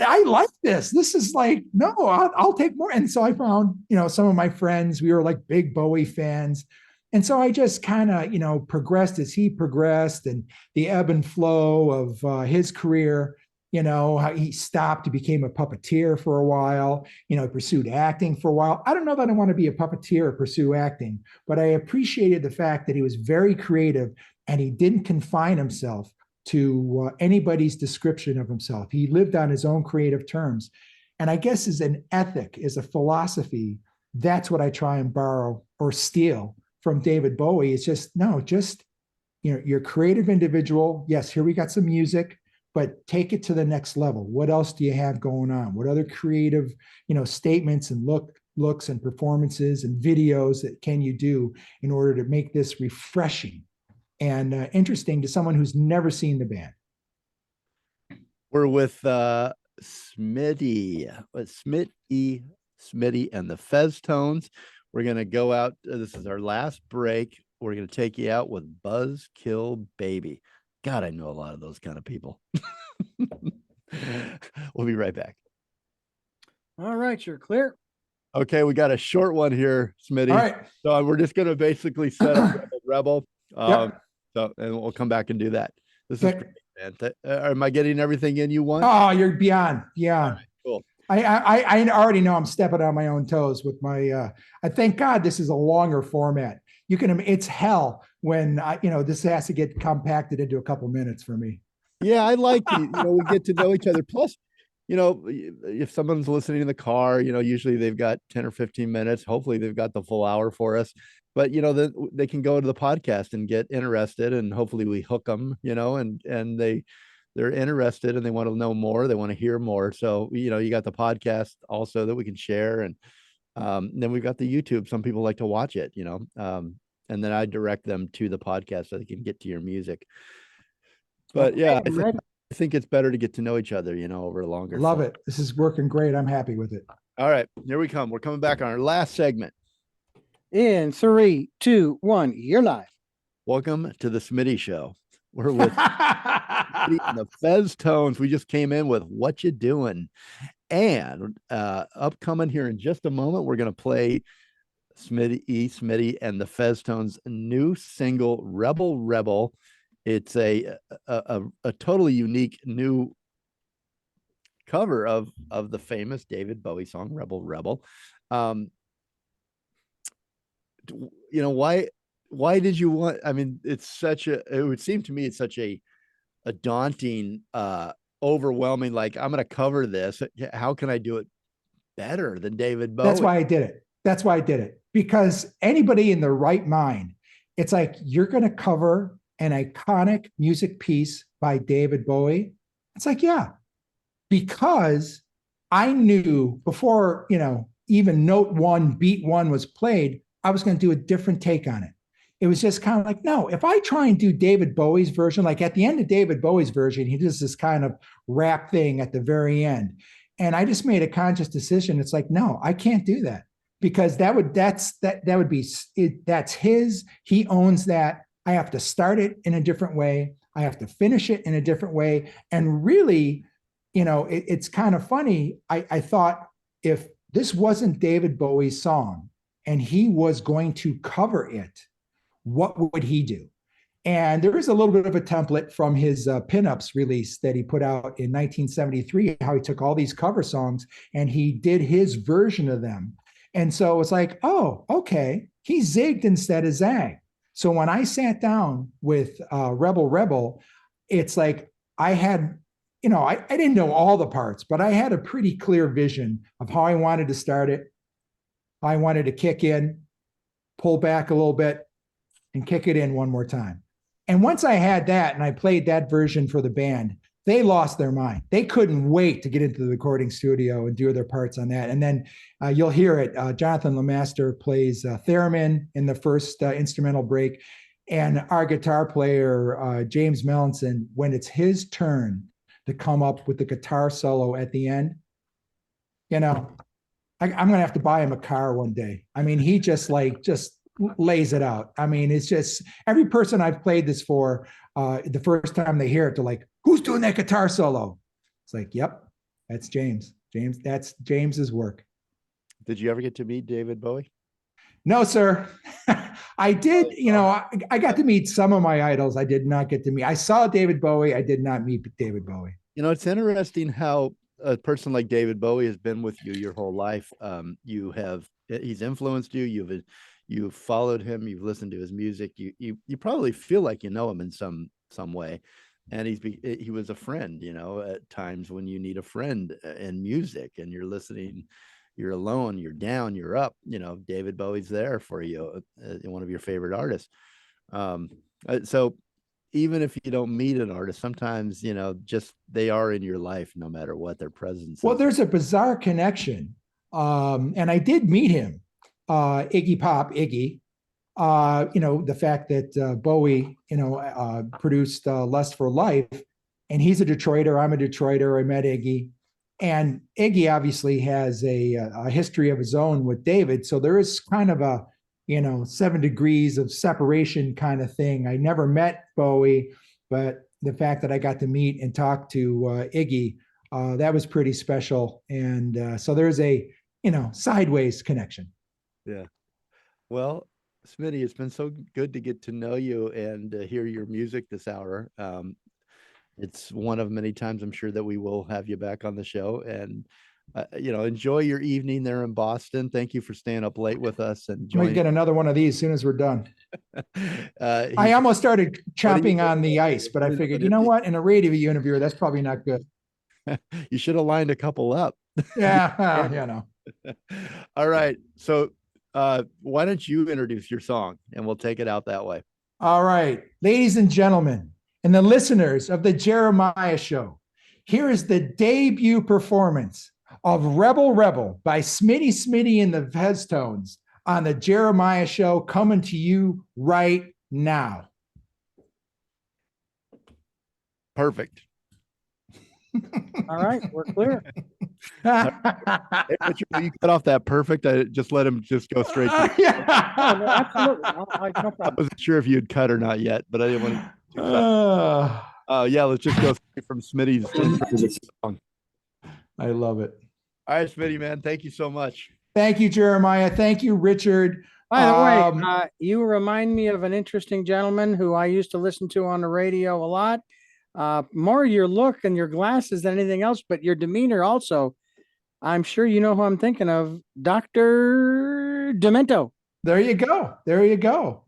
I like this. This is like, no, I'll take more. And so I found, some of my friends, we were like big Bowie fans. And so I just kind of, progressed as he progressed, and the ebb and flow of his career. How he stopped, he became a puppeteer for a while, he pursued acting for a while. I don't know that I want to be a puppeteer or pursue acting, but I appreciated the fact that he was very creative and he didn't confine himself to anybody's description of himself. He lived on his own creative terms. And I guess as an ethic, as a philosophy, that's what I try and borrow or steal from David Bowie. It's just, you're a creative individual. Yes, here we got some music, but take it to the next level. What else do you have going on? What other creative, statements and looks and performances and videos that can you do in order to make this refreshing and interesting to someone who's never seen the band? We're with Smitty, Smitt E, Smitty and the Fezztones. We're going to go out. This is our last break. We're going to take you out with Buzz Kill Baby. God, I know a lot of those kind of people. We'll be right back. All right, you're clear. Okay, we got a short one here, Smitty. All right. So we're just going to basically set up Rebel. Yep. So, and we'll come back and do that. This is great, man. Am I getting everything in you want? Oh, you're beyond. Yeah. Right, cool. I already know I'm stepping on my own toes with my. I thank God this is a longer format. It's hell when this has to get compacted into a couple minutes for me. Yeah, I like we get to know each other. Plus, if someone's listening in the car, usually they've got 10 or 15 minutes. Hopefully they've got the full hour for us. But they can go to the podcast and get interested, and hopefully we hook them, and they're interested and they want to know more. They want to hear more. So, you got the podcast also that we can share. And then we've got the YouTube. Some people like to watch it, and then I direct them to the podcast so they can get to your music. But yeah, I think it's better to get to know each other, over a longer. Love it. This is working great. I'm happy with it. All right, here we come. We're coming back on our last segment. In 3, 2, 1, you're live. Welcome to the Smitty Show. We're with the Fezztones. We just came in with "What You Doing," and upcoming here in just a moment, we're going to play Smitty and the Fezztones' new single, "Rebel Rebel." It's a totally unique new cover of the famous David Bowie song "Rebel Rebel." Why did you want? I mean, it would seem to me it's such a daunting, overwhelming. Like, I'm going to cover this. How can I do it better than David Bowie? That's why I did it. Because anybody in their right mind, it's like, you're going to cover an iconic music piece by David Bowie. It's like, yeah, because I knew before, even note 1, beat 1 was played, I was going to do a different take on it. It was just kind of like, no, if I try and do David Bowie's version, like at the end of David Bowie's version, he does this kind of rap thing at the very end. And I just made a conscious decision. It's like, no, I can't do that, because that's his, he owns that. I have to start it in a different way. I have to finish it in a different way. And really, it's kind of funny. I thought, if this wasn't David Bowie's song and he was going to cover it, what would he do? And there is a little bit of a template from his Pinups release that he put out in 1973, how he took all these cover songs and he did his version of them. And so it's like, oh, okay, he zigged instead of zagged. So when I sat down with Rebel Rebel, it's like I had, I didn't know all the parts, but I had a pretty clear vision of how I wanted to start it. I wanted to kick in, pull back a little bit, and kick it in one more time. And once I had that and I played that version for the band, they lost their mind. They couldn't wait to get into the recording studio and do their parts on that. And then you'll hear it. Jonathan Lemaster plays theremin in the first instrumental break. And our guitar player, James Melanson, when it's his turn to come up with the guitar solo at the end, I'm going to have to buy him a car one day. I mean, he just lays it out. I mean, it's just, every person I've played this for, the first time they hear it, they're like, who's doing that guitar solo? It's like, yep, that's James. That's James's work. Did you ever get to meet David Bowie? No, sir. I did, I got to meet some of my idols. I did not get to meet. I saw David Bowie. I did not meet David Bowie. It's interesting how a person like David Bowie has been with you your whole life. He's influenced you. You've followed him. You've listened to his music. You probably feel like you know him in some way. And he was a friend, at times when you need a friend in music and you're listening, you're alone, you're down, you're up, David Bowie's there for you, one of your favorite artists. So even if you don't meet an artist, sometimes, just they are in your life no matter what their presence Well, is. there's a bizarre connection. And I did meet him, Iggy Pop, Iggy. The fact that Bowie, produced Lust for Life, and he's a Detroiter, I'm a Detroiter, I met Iggy. And Iggy obviously has a history of his own with David. So there is kind of a, 7 degrees of separation kind of thing. I never met Bowie, but the fact that I got to meet and talk to Iggy, that was pretty special. And so there's a, sideways connection. Yeah. Well, Smitty, it's been so good to get to know you and hear your music this hour. It's one of many times I'm sure that we will have you back on the show, and enjoy your evening there in Boston. Thank you for staying up late with us and We get another one of these as soon as we're done. I almost started chomping on the ice, but I figured, you know what? In a radio interview, that's probably not good. You should have lined a couple up. Yeah, All right. So why don't you introduce your song and we'll take it out that way. All right, ladies and gentlemen, and the listeners of the Jeremiah Show, here is the debut performance of Rebel Rebel by Smitty and the Fezztones on the Jeremiah Show, coming to you right now. Perfect. All right, we're clear. Hey, Richard, will you cut off that perfect? I just let him just go straight to Oh, no, absolutely. No I problem. wasn't sure if you'd cut or not yet, but I didn't want to. Yeah, let's just go straight from Smitty's song. I love it. All right, Smitty, man. Thank you so much. Thank you, Jeremiah. Thank you, Richard. By the way, you remind me of an interesting gentleman who I used to listen to on the radio a lot. More your look and your glasses than anything else, but your demeanor also. I'm sure you know who I'm thinking of, Dr. Demento. There you go. There you go.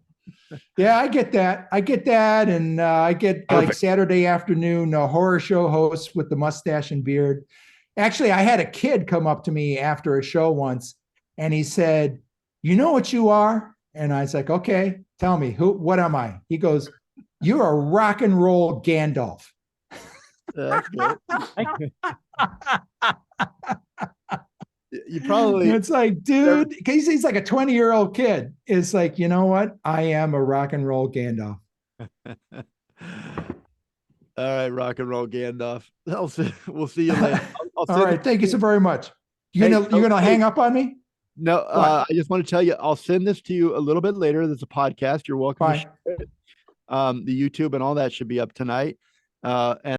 Yeah, I get that. And I get like Saturday afternoon horror show hosts with the mustache and beard. Actually, I had a kid come up to me after a show once and he said, "You know what you are?" And I was like, "Okay, tell me, what am I?" He goes, "You're a rock and roll Gandalf." That's good. You probably, it's like, dude, because he's like a 20-year-old kid. It's like, you know what? I am a rock and roll Gandalf. All right, rock and roll Gandalf. We'll see you later. All right, thank you so very much. You're gonna hang up on me? No, I just want to tell you, I'll send this to you a little bit later. There's a podcast. You're welcome to share it. The YouTube and all that should be up tonight. And